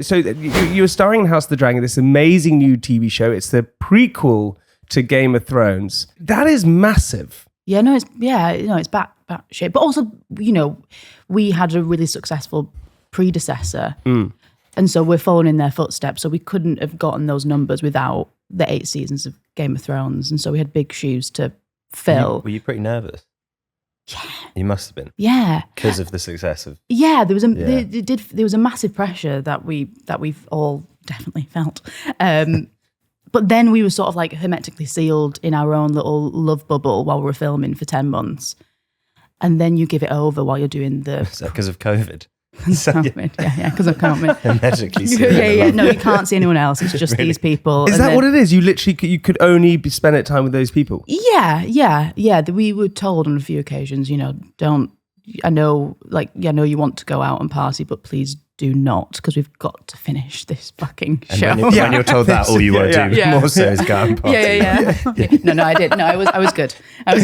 So you're starring in House of the Dragon, this amazing new TV show. It's the prequel to Game of Thrones. That is massive. Yeah, it's back shit. But also, we had a really successful predecessor. And so we're following in their footsteps. So we couldn't have gotten those numbers without the 8 seasons of Game of Thrones. And so we had big shoes to fill. Were you pretty nervous? Yeah. You must have been. Yeah. Because of the success of... Yeah, there was a massive pressure that we've all definitely felt. But then we were sort of like hermetically sealed in our own little love bubble while we were filming for 10 months. And then you give it over while you're doing the... Is that because of COVID? COVID. Yeah, because of COVID. Hermetically sealed. Yeah. No, you can't see anyone else. It's just these people. Is that what it is? You literally, you could only spend it time with those people? Yeah. We were told on a few occasions, don't... I know you want to go out and party, but please do not, because we've got to finish this fucking show. When you're told that, all you want to do more so is go out and party. Yeah. No, I did. No, I was good. but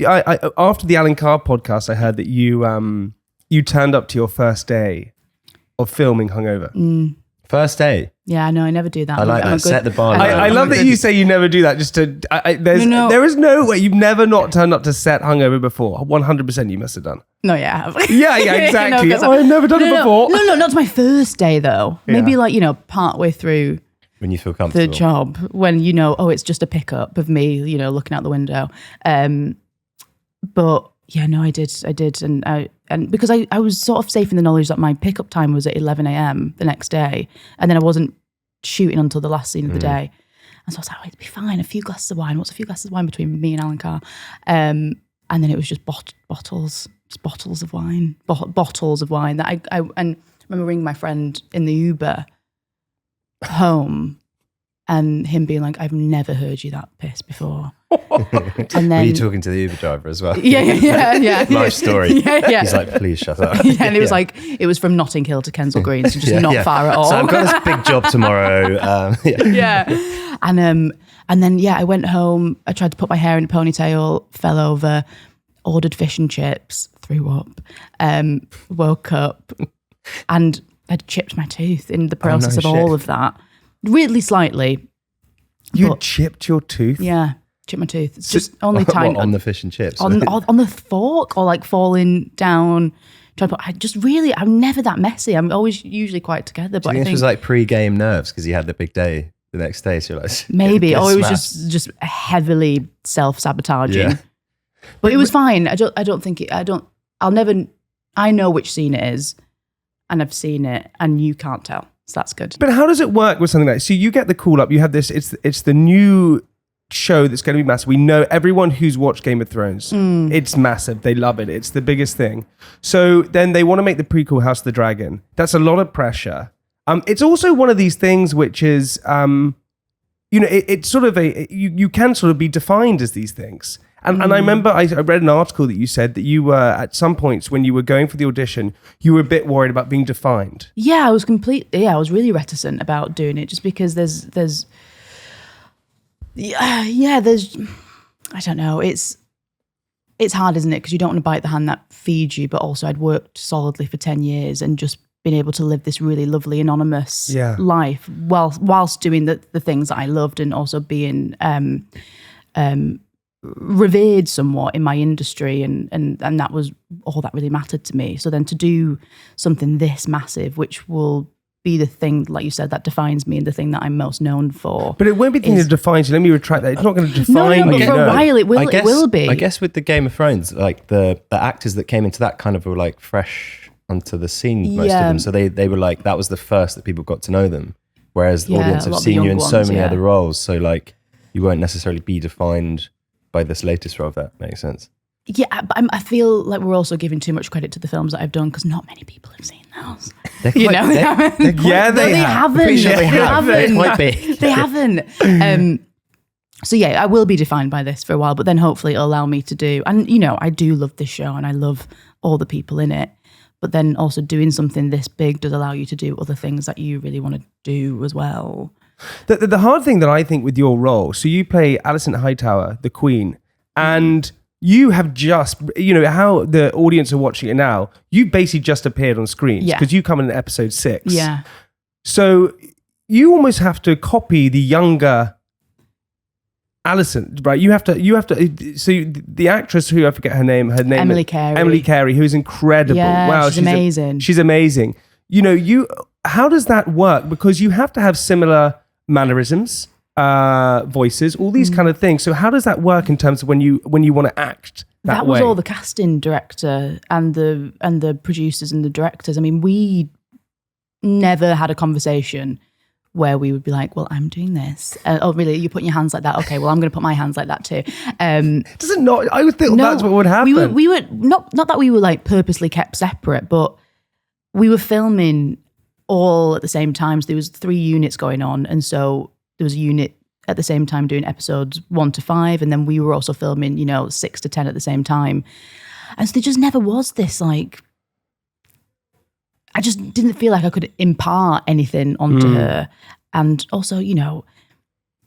I after the Alan Carr podcast, I heard that you turned up to your first day of filming hungover. First day? Yeah, no, I never do that. I like that. Set the bar. I love that you say you never do that. Just to there is no way you've never not turned up to set hungover before. 100% you must have done. No, yeah, I have. Yeah, exactly. I've never done it before. No, not to my first day though. Yeah. Maybe part way through when you feel comfortable. The job, when it's just a pickup of me, looking out the window. But yeah, no, I did, and because I was sort of safe in the knowledge that my pickup time was at 11 a.m. the next day, and then I wasn't shooting until the last scene of the day, and so I was like, it'd be fine. A few glasses of wine. What's a few glasses of wine between me and Alan Carr? And then it was just bottles of wine, bottles of wine. That I remember ringing my friend in the Uber home, and him being like, "I've never heard you that pissed before." And then, were you talking to the Uber driver as well? Yeah. Life story. Yeah. He's like, please shut up. Yeah, and it was like, it was from Notting Hill to Kensal Green, so just not far at all. So I've got this big job tomorrow. And then I went home. I tried to put my hair in a ponytail, fell over, ordered fish and chips, threw up, woke up, and I'd chipped my tooth in the process of all of that. Really slightly. You chipped your tooth? Yeah. Chip my tooth. It's just only tiny. On the fish and chips? On the fork, or falling down. I'm never that messy. I'm always usually quite together. But I think this was like pre-game nerves because you had the big day the next day. So you're like, maybe, or it was just heavily self-sabotaging. Yeah. But it was fine. I know which scene it is, and I've seen it, and you can't tell. So that's good. But how does it work with something like that? So you get the call up, you have this, it's the new show that's going to be massive. We know everyone who's watched Game of Thrones. It's massive. They love it. It's the biggest thing. So then they want to make the prequel House of the Dragon. That's a lot of pressure. It's also one of these things which is, it's sort of you can sort of be defined as these things. And I remember I read an article that you said that you were, at some points when you were going for the audition, you were a bit worried about being defined. Yeah, I was really reticent about doing it, just because there's I don't know, it's hard, isn't it? Because you don't want to bite the hand that feeds you, but also I'd worked solidly for 10 years and just been able to live this really lovely anonymous life whilst doing the things that I loved, and also being revered somewhat in my industry, and that was all that really mattered to me. So then to do something this massive, which will be the thing, like you said, that defines me and the thing that I'm most known for. But it won't be the thing that defines you. Let me retract that. It's not going to define you. But for a while it will be. I guess with the Game of Thrones, like the actors that came into that kind of were like fresh onto the scene, most of them. So they were like, that was the first that people got to know them. Whereas the audience have seen you in so many other roles. So like you won't necessarily be defined by this latest role, if that makes sense. Yeah, but I feel like we're also giving too much credit to the films that I've done, because not many people have seen those. They haven't. They haven't. I'm pretty sure they have. They're quite big. They haven't. So yeah, I will be defined by this for a while, but then hopefully it'll allow me to do, and I do love this show and I love all the people in it, but then also doing something this big does allow you to do other things that you really want to do as well. The hard thing that I think with your role, so you play Alicent Hightower, the Queen, and you have just, how the audience are watching it now, you basically just appeared on screens because you come in episode 6. Yeah. So you almost have to copy the younger Alison, right? You have to. So the actress who I forget her name Emily Carey. Emily Carey, who's incredible. Yeah, wow, she's amazing. She's amazing. How does that work? Because you have to have similar mannerisms, voices, all these kind of things. So how does that work in terms of when you want to act that way? Was all the casting director and the producers and the directors. I mean, we never had a conversation where we would be like, well, I'm doing this. Oh, really? You're putting your hands like that? Okay, well, I'm going to put my hands like that too. Does it not? I would think that's what would happen. We were not that we were like purposely kept separate, but we were filming all at the same time. So there was 3 units going on. And so there was a unit at the same time doing episodes 1 to 5. And then we were also filming, 6 to 10 at the same time. And so there just never was this like, I just didn't feel like I could impart anything onto her. And also,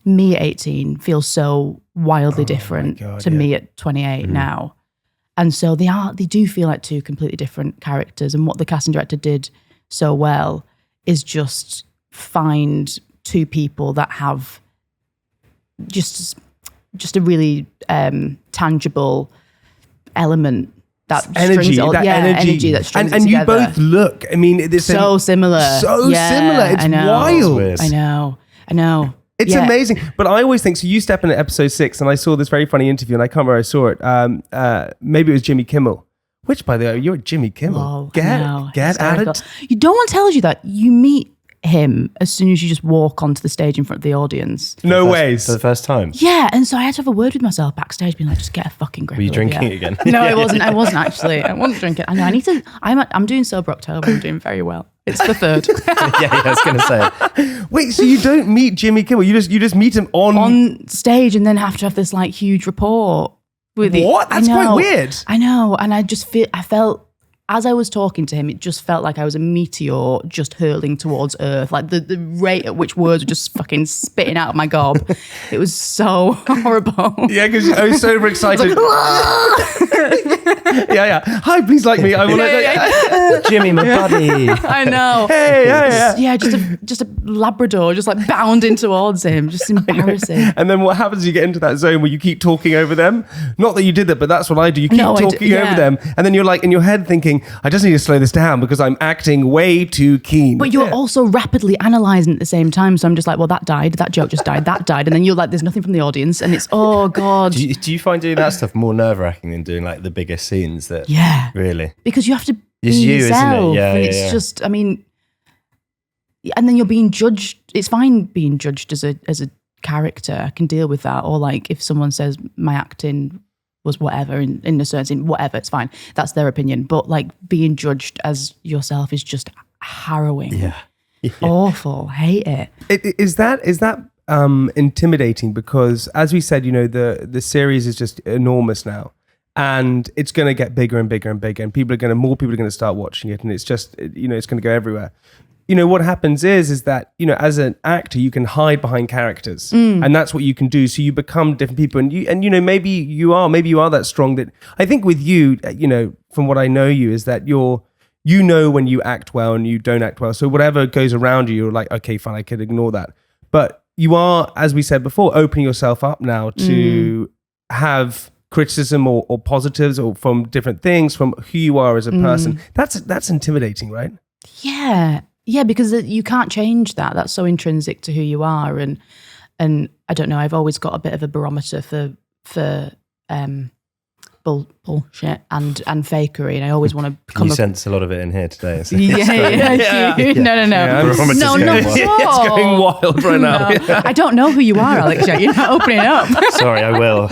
me at 18 feels so wildly different to me at 28 now. And so they do feel like 2 completely different characters. And what the casting director did so well is just find 2 people that have just a really tangible element. That energy that strings and it you together. both look. I mean, it's so similar. Similar. It's wild. I know. It's amazing. But I always think, so you step in at episode 6, and I saw this very funny interview, and I can't remember where I saw it. Maybe it was Jimmy Kimmel. Which, by the way, you're Jimmy Kimmel. Oh, Get at it. No one tells you that. You meet him as soon as you just walk onto the stage in front of the audience. No ways. For the first time? Yeah, and so I had to have a word with myself backstage, being like, just get a fucking grip. Were you Olivia. drinking again? No, I wasn't. I wasn't actually. I wasn't drinking. I know. I need to. I'm doing sober October. I'm doing very well. It's the 3rd. yeah, I was going to say. Wait, so you don't meet Jimmy Kimmel? You just meet him on stage, and then have to have this like huge rapport with what? That's quite weird. I know, and I felt. As I was talking to him, it just felt like I was a meteor just hurling towards Earth. Like the rate at which words were just fucking spitting out of my gob. It was so horrible. Yeah, because I was so overexcited. yeah. Hi, please like me. I want to. Jimmy, my buddy. I know. Hey. Just a Labrador, just like bounding towards him. Just embarrassing. And then what happens? You get into that zone where you keep talking over them. Not that you did that, but that's what I do. You keep talking over them, and then you're like in your head thinking, I just need to slow this down because I'm acting way too keen. But you're also rapidly analysing at the same time. So I'm just like, well, that died. That joke just died. That died. And then you're like, there's nothing from the audience. And it's, oh, God. Do you find doing that stuff more nerve-wracking than doing like the biggest scenes? Yeah. Really? Because you have to be you, yourself. Isn't it? Yeah, and it's just, I mean, and then you're being judged. It's fine being judged as a character. I can deal with that. Or like if someone says my acting was whatever in a certain scene, whatever, it's fine. That's their opinion. But like being judged as yourself is just harrowing. Yeah. Awful. Hate it. Is that intimidating? Because as we said, the series is just enormous now, and it's going to get bigger and bigger and bigger, and more people are going to start watching it, and it's just it's going to go everywhere. What happens is that, as an actor, you can hide behind characters and that's what you can do. So you become different people and maybe you are that strong that I think with you, from what I know you is that when you act well and you don't act well. So whatever goes around you, you're like, okay, fine, I could ignore that. But you are, as we said before, opening yourself up now to have criticism or positives or from different things, from who you are as a person. That's intimidating, right? Yeah. Yeah, because you can't change that. That's so intrinsic to who you are, and I don't know. I've always got a bit of a barometer for bullshit and fakery, and I always want to come. You sense a lot of it in here today. Yeah. No. It's going wild right now. No. I don't know who you are, Alex. You're not opening up. Sorry, I will.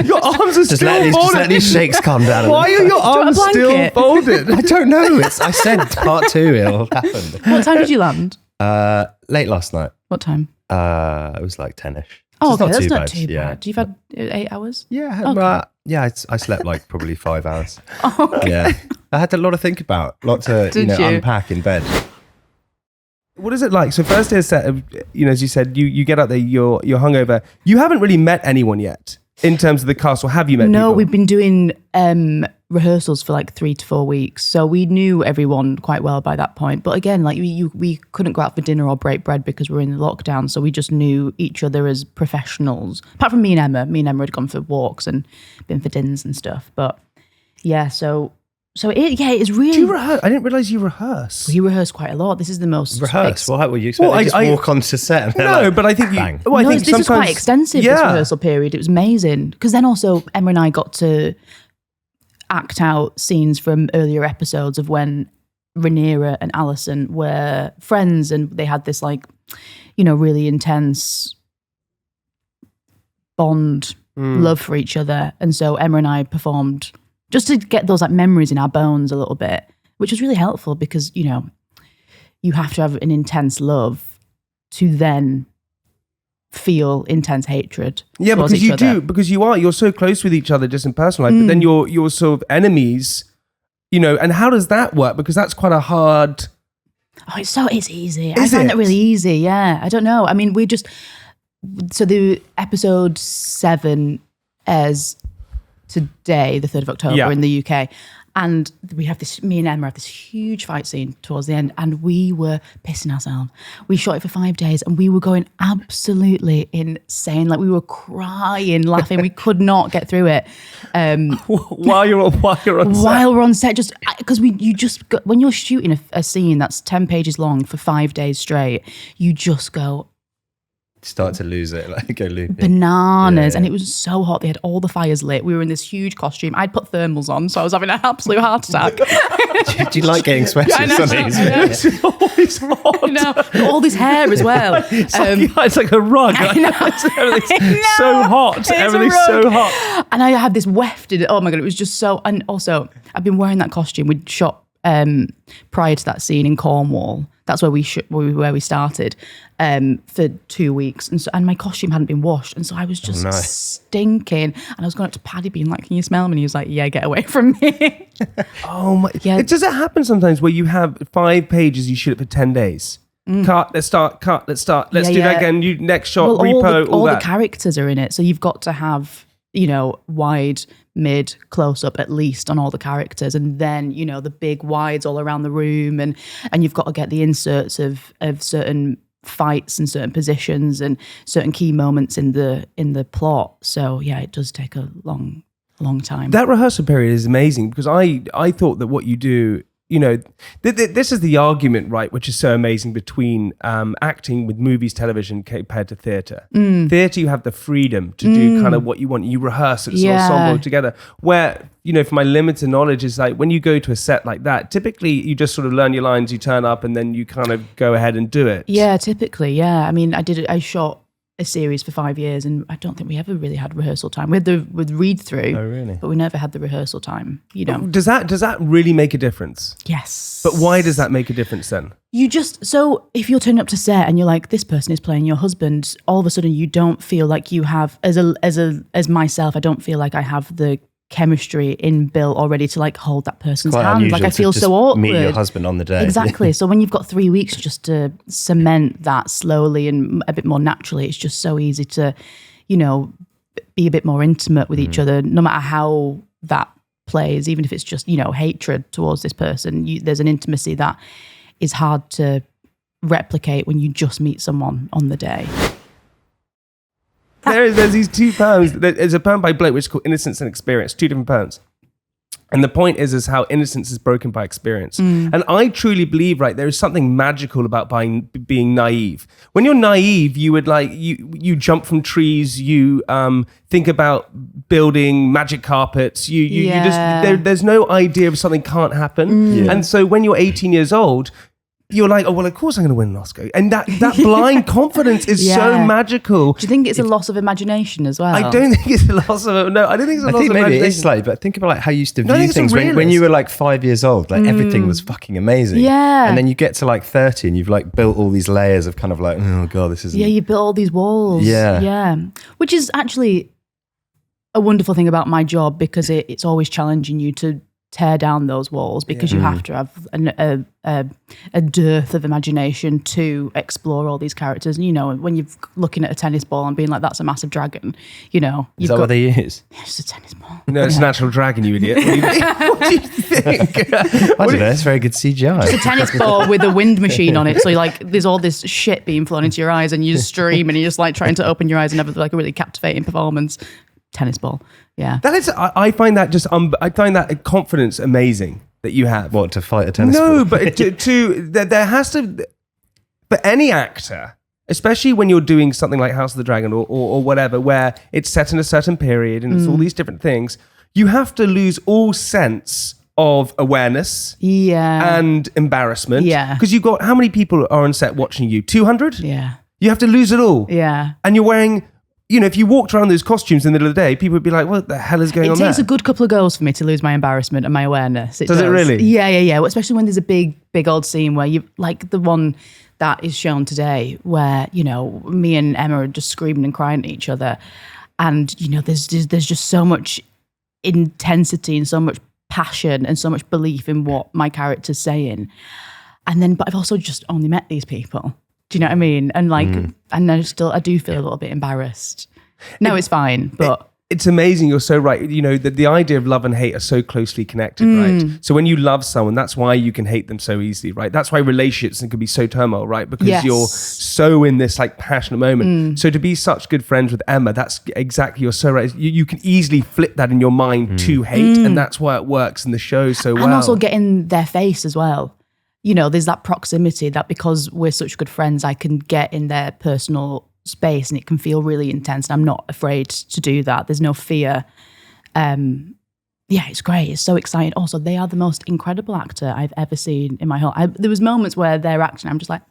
Your arms are still folded. Just let these shakes calm down. Why are your arms still folded? I don't know. I said part 2 it'll happen. What time did you land? Late last night. What time? It was like 10ish. Oh, okay, that's not too bad. Yeah. You've had 8 hours? Yeah, okay. I slept like probably 5 hours. Okay. Yeah, I had a lot to think about, a lot to unpack in bed. What is it like? So first day of set, as you said, you get out there, you're hungover. You haven't really met anyone yet. in terms of the cast, or have you met No, people? we've been doing rehearsals for like 3 to 4 weeks. So we knew everyone quite well by that point. But again, like we couldn't go out for dinner or break bread because we were in lockdown. So we just knew each other as professionals. Apart from me and Emma. Me and Emma had gone for walks and been for dinners and stuff. But yeah, so it's really... Do you rehearse? I didn't realise you rehearse. We rehearse quite a lot. This is the most... Rehearse? What were you expecting? They just walk onto set and they're No, like, but I think you... bang. Well, I No, think this was quite sometimes- extensive, this rehearsal period. It was amazing. Because then also Emma and I got to act out scenes from earlier episodes of when Rhaenyra and Alison were friends and they had this like, really intense bond, love for each other. And so Emma and I performed just to get those like memories in our bones a little bit, which was really helpful because, you have to have an intense love to then feel intense hatred. Yeah, because you do, because you're so close with each other just in personal life, but then you're sort of enemies, and how does that work? Because that's quite a hard... Oh, it's easy. I find that really easy, yeah. I don't know. I mean, so the episode 7 airs today, the 3rd of October in the UK. And me and Emma have this huge fight scene towards the end, and we were pissing ourselves. We shot it for 5 days, and we were going absolutely insane. Like we were crying, laughing. We could not get through it. While you're on set. While we're on set, just because when you're shooting a scene that's 10 pages long for 5 days straight, you just go start to lose it, like go loopy. Bananas. And it was so hot. They had all the fires lit. We were in this huge costume. I'd put thermals on, so I was having an absolute heart attack. Do you like getting sweaty on these? It's always hot. All this hair as well. It's like a rug. Everything's so hot. Everything's so hot. And I had this wefted. Oh my God, it was just so... And also, I've been wearing that costume. We'd shot prior to that scene in Cornwall. That's where we started for 2 weeks, and my costume hadn't been washed, and so I was just stinking. And I was going up to Paddy, being like, "Can you smell me?" And he was like, "Yeah, get away from me." Oh my! Yeah. Does it happen sometimes where you have 5 pages, you shoot it for 10 days? Cut. Let's start. Cut. Let's start. Let's do that again. Next shot. Repo. All that. The characters are in it, so you've got to have wide, mid, close up at least on all the characters, and then the big wides all around the room, and you've got to get the inserts of certain fights and certain positions and certain key moments in the plot. So yeah, it does take a long time. That rehearsal period is amazing because I thought that what you do, this is the argument, right, which is so amazing between acting with movies, television compared to theatre. Theatre, you have the freedom to do kind of what you want. You rehearse it, it's an ensemble together. Where, from my limited knowledge, is like when you go to a set like that, typically you just sort of learn your lines, you turn up, and then you kind of go ahead and do it. Yeah, typically, yeah. I mean, I shot a series for 5 years, and I don't think we ever really had rehearsal time. We had the read through, but we never had the rehearsal time. Does that really make a difference? Yes. But why does that make a difference then? So if you're turning up to set and you're like, this person is playing your husband, all of a sudden you don't feel like you have, as myself, I don't feel like I have the chemistry inbuilt already to like hold that person's hand. Like I feel so awkward. Meet your husband on the day. Exactly. So when you've got 3 weeks just to cement that slowly and a bit more naturally, it's just so easy to, be a bit more intimate with each other, no matter how that plays, even if it's just, hatred towards this person. There's an intimacy that is hard to replicate when you just meet someone on the day. There's these 2 poems. There's a poem by Blake which is called Innocence and Experience, 2 different poems. And the point is how innocence is broken by experience. And I truly believe, right, there is something magical about being naive. When you're naive, you would you jump from trees, you think about building magic carpets, you just, there's no idea of something can't happen. And so when you're 18 years old, you're like, oh, well, of course I'm going to win an Oscar. And that blind confidence is so magical. Do you think it's a loss of imagination as well? I don't think it's a loss of, no, I don't think it's a loss of imagination. Maybe it is slightly, but think about like how you used to view things when you were like 5 years old, like everything was fucking amazing. Yeah. And then you get to like 30 and you've like built all these layers of kind of like, oh God, this isn't. Yeah, you built all these walls. Yeah. Yeah. Which is actually a wonderful thing about my job because it's always challenging you to tear down those walls because you have to have a dearth of imagination to explore all these characters. And, you know, when you're looking at a tennis ball and being like, that's a massive dragon, you know. Is that what they use? Yeah, it's a tennis ball. No, it's a natural dragon, you idiot. What do you think? I don't know. It's very good CGI. It's a tennis ball with a wind machine on it. So, like, there's all this shit being flown into your eyes and you stream and you're just, like, trying to open your eyes and have, like, a really captivating performance. Tennis ball. Yeah. That is, I find that I find that confidence amazing that you have. What, to fight a tennis ball? No, but there has to, for any actor, especially when you're doing something like House of the Dragon or whatever, where it's set in a certain period and it's all these different things, you have to lose all sense of awareness and embarrassment. Yeah. Because you've got, how many people are on set watching you? 200? Yeah. You have to lose it all. Yeah. And you're wearing, you know, if you walked around those costumes in the middle of the day, people would be like, what the hell is going on there? It takes a good couple of goes for me to lose my embarrassment and my awareness. Does it really? Yeah. Well, especially when there's a big old scene where you, like the one that is shown today where, you know, me and Emma are just screaming and crying at each other. And, you know, there's just so much intensity and so much passion and so much belief in what my character's saying. And then, but I've also just only met these people. Do you know what I mean? And like, and I do feel a little bit embarrassed. No, it's fine, but it's amazing. You're so right. You know, the idea of love and hate are so closely connected, right? So when you love someone, that's why you can hate them so easily, right? That's why relationships can be so turmoil, right? Because you're so in this like passionate moment. So to be such good friends with Emma, that's exactly, you're so right. You can easily flip that in your mind to hate, and that's why it works in the show so well. And also get in their face as well. You know, there's that proximity that because we're such good friends, I can get in their personal space and it can feel really intense. And I'm not afraid to do that. There's no fear. Yeah, it's great. It's so exciting. Also, they are the most incredible actor I've ever seen in my whole... there was moments where they're acting, I'm just like...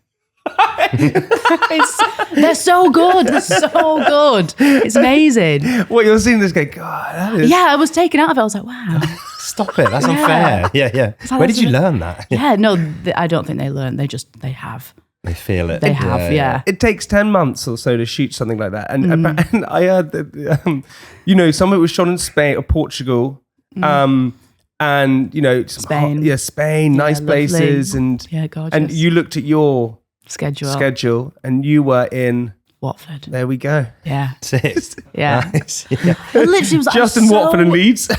they're so good. They're so good. It's amazing. What, you're seeing this guy, God, that is... Yeah, I was taken out of it. I was like, wow. Stop it. That's unfair. Yeah. Where did you learn that? Yeah, no, I don't think they learn. They have. They feel it. They have, yeah. It takes 10 months or so to shoot something like that. And I heard that, you know, some of it was shot in Spain or Portugal. And, you know, Spain. Spain, nice places. And, gorgeous. And you looked at your schedule and you were in... Watford. There we go. Yeah. Yeah. Nice. Yeah. I literally was just in Watford and Leeds.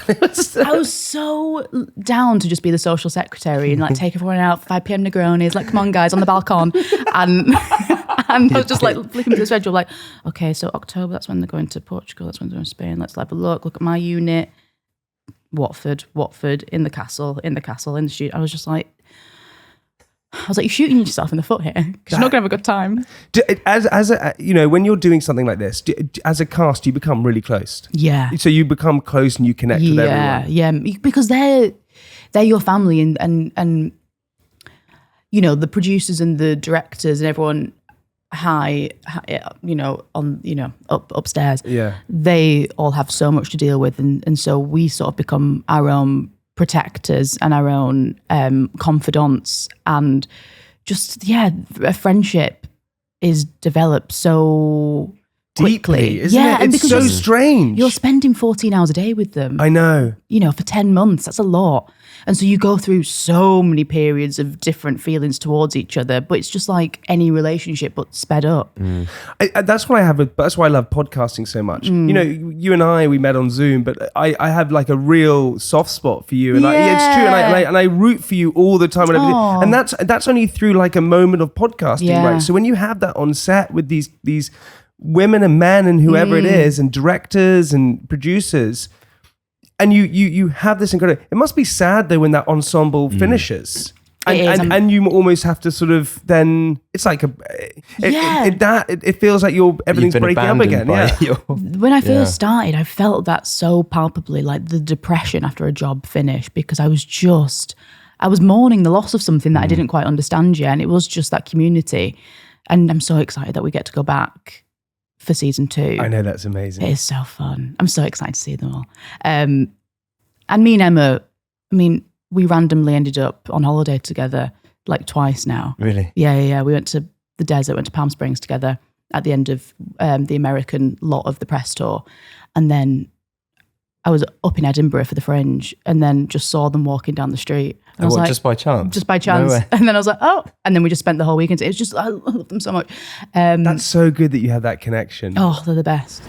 I was so down to just be the social secretary and like take everyone out, 5 p.m. Negronis, like, come on guys, on the balcon. And I was just like flicking through the schedule, like, okay, so October, that's when they're going to Portugal, that's when they're going to Spain. Let's have a look at my unit. Watford, in the castle, in the street. I was just like, you're shooting yourself in the foot here because you're not going to have a good time. As a, you know, when you're doing something like this, as a cast, you become really close. Yeah. So you become close and you connect with everyone. Yeah, because they're your family and you know, the producers and the directors and everyone upstairs. Yeah. They all have so much to deal with, and so we sort of become our own protectors and our own confidants, and just a friendship is developed so quickly. Deeply, isn't it? And it's so strange. You're spending 14 hours a day with them. I know. You know, for 10 months, that's a lot. And so you go through so many periods of different feelings towards each other, but it's just like any relationship, but sped up. That's why that's why I love podcasting so much. You know, you and we met on Zoom, but I have like a real soft spot for you, and it's true, and I root for you all the time, and that's only through like a moment of podcasting, right? So when you have that on set with these women and men and whoever it is, and directors and producers. And you have this incredible... It must be sad though when that ensemble finishes. And you almost have to sort of then... It's like it feels like everything's breaking up again. When I first started, I felt that so palpably, like the depression after a job finished, because I was mourning the loss of something that I didn't quite understand yet. And it was just that community. And I'm so excited that we get to go back for season 2. I know, that's amazing. It is so fun. I'm so excited to see them all. And me and Emma, we randomly ended up on holiday together like twice now. Really? Yeah. We went to the desert, went to Palm Springs together at the end of the American lot of the press tour. And then I was up in Edinburgh for the Fringe and then just saw them walking down the street. And I was like, just by chance? Just by chance. No, and then I was like, oh, and then we just spent the whole weekend. It was just, I love them so much. That's so good that you have that connection. Oh, they're the best.